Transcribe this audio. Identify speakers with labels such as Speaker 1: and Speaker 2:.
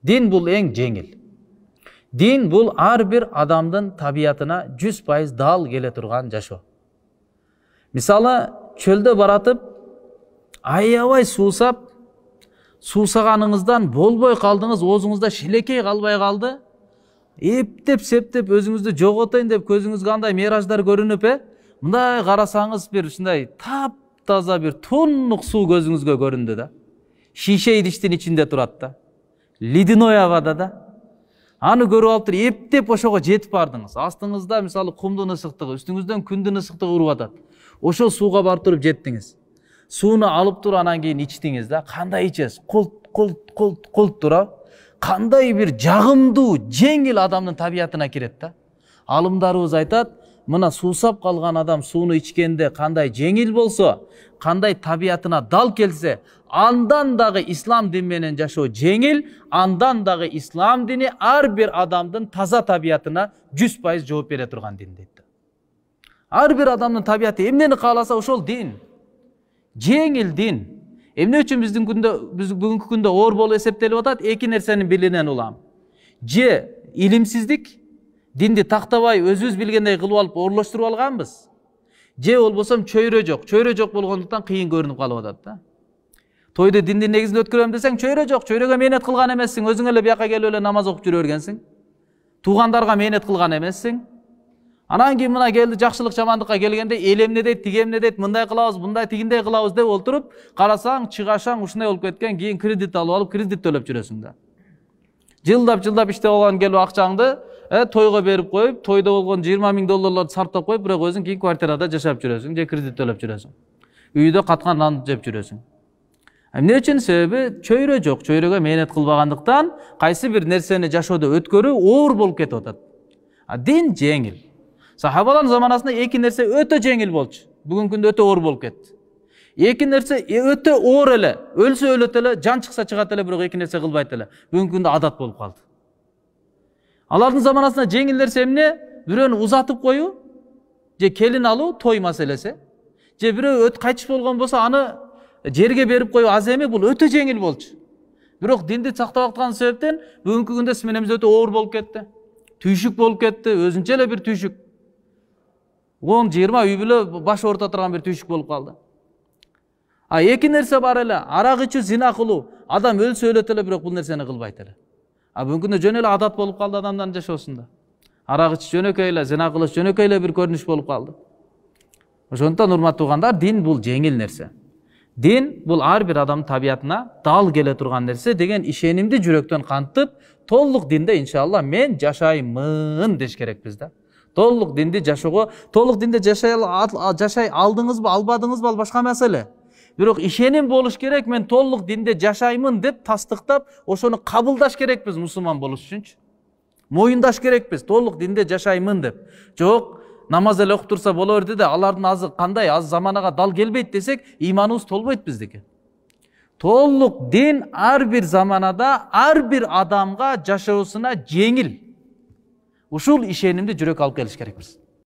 Speaker 1: Din bул eң жеңил. Din bул ар бир адамдын табиятына 100% дал келе турган жашоо. Мисалы, чөлдө баратып, аябай суусап, суусаганыңыздан болбой калдыңыз, оозуңузда шилекей калбай калды. Эптеп-септеп өзүңүздү жоготойн деп көзүңүзгө андай мираждар көрүнүп, мындай карасаңыз бир ушундай таптаза бир тоннук суу көзүңүзгө көрүндү да. Шише идиштин ичинде турат да. Ледяной абада да. Аны көрүп алып туруп эптеп ошого жетип бардыңыз. Астыңызда мисалы кумдун ысыктыгы, үстүңүздөн күндүн ысыктыгы уруп атат. Ошол сууга барып туруп жеттиңиз. Сууну алып туруп анан кийин ичтиңиз да. Кандай ичесиз? Култ тура. Кандай бир жагымдуу, жеңил адамдын табиятына кирет да. Алымдарыбыз айтат, мына суусап калган адам сууну ичкенде кандай жеңил болсо, кандай табиятына дал келсе, андан дагы ислам дин менен жашоо жеңил, андан дагы ислам дини ар бир адамдын таза табиятына 100% жооп бере турган дин дейт. Ар бир адамдын табияты эмнени кааласа ошол дин. Жеңил дин. Эмне үчүн биздин бүгүнкү күндө оор болуп эсептелип атат? Эки нерсенин билинен улам. Же илимсиздик, динди тактабай өзүбүз билгендей кылып алып оорлоштуруп алганбыз. Же болбосо чөйрө жок болгондуктан кыйын көрүнүп калып атат да. Тойду диндин негизинде өткөрөм десең, чөйрө жок, чөйрөгө мээнет кылган эмессиң, өзүң эле бияка келип эле намаз окуп жүрө бергенсиң. Туугандарга мээнет кылган эмессиң. Анан кийин мына келди жакшылык жамандыкка келгенде элемне дейт, тигемне дейт, мындай кылабыз, мындай тигиндей кылабыз деп олтуруп, карасаң, чыгашаң ушундай болуп кеткен, кийин кредит алып кредит төлөп жүрөсүң да. Жылдап иштеп алган келип акчаңды тойго берип коюп, тойдо болгон $20,000 сарптап коюп, бирок өзүң кийин квартирада жашап жүрөсүң, же кредит төлөп жүрөсүң. Үйдө каткан нан жеп жүрөсүң. Эмне үчүн? Себеби чөйрө жок, чөйрөгө мээнет кылбагандыктан кайсы бир нерсени жашоодо өткөрүү оор болуп кетип атат. Дин жеңил. Сахабалардын заманасында эки нерсе өтө жеңил болчу. Бүгүнкү күндө өтө оор болуп кетти. Эки нерсе өтө оор эле, өлсө өлөт эле, жан чыкса чыгат эле, бирок эки нерсе кылбайт эле. Бүгүнкү күндө адат болуп калды. Алардын заманасында жеңил нерсе эмне? Бирөөнү узатып коюу, же келин алуу, той маселеси. Же бирөө кайтыш болгон болсо аны жерге берип коюу аз эми, бул өтө жеңил болчу. Бирок динди сактап аткан себептен бүгүнкү күндө менебиз өтө оор болуп кетти. Түйшүк болуп кетти, өзүнчө эле бир түйшүк. 10-20 үй бүлө баш орто турган бир түйшүк болуп калды. Эки нерсе бар эле, арак ичүү, зина кылуу. Адам өлсө өлөт эле, бирок бул нерсени кылбайт эле. Бүгүнкү күндө жөн эле адат болуп калды адамдардын жашоосунда. Арак ичүү жөнөкөй эле, зина кылыш жөнөкөй эле бир көрүнүш болуп калды. Ошондуктан урматтуу угандар, дин бул жеңил нерсе. Дин бул ар бир адамдын табиятына дал келе турган нерсе деген ишенимди жүрөктөн кантып, толук динде иншалла мен жашаймын деш керекпиз да. Толук динде жашоого, толук динде жашай алдыңызбы, албадыңызбы, ал башка маселе. Бирок ишеним болуш керек, мен толук динде жашаймын деп тастыктап, ошону кабылдаш керекпиз мусулман болуш үчүнчү. Моюндаш керекпиз, толук динде жашаймын деп. Жок, намаз эле окуп турса боло берди да, алардын азы кандай, аз заманага дал келбейт десек, иманыбыз толбойт биздики. Толук дин ар бир заманада, ар бир адамга жашоосуна жеңил. Ушул ишенимди жүрөккө алып келиш керекпиз.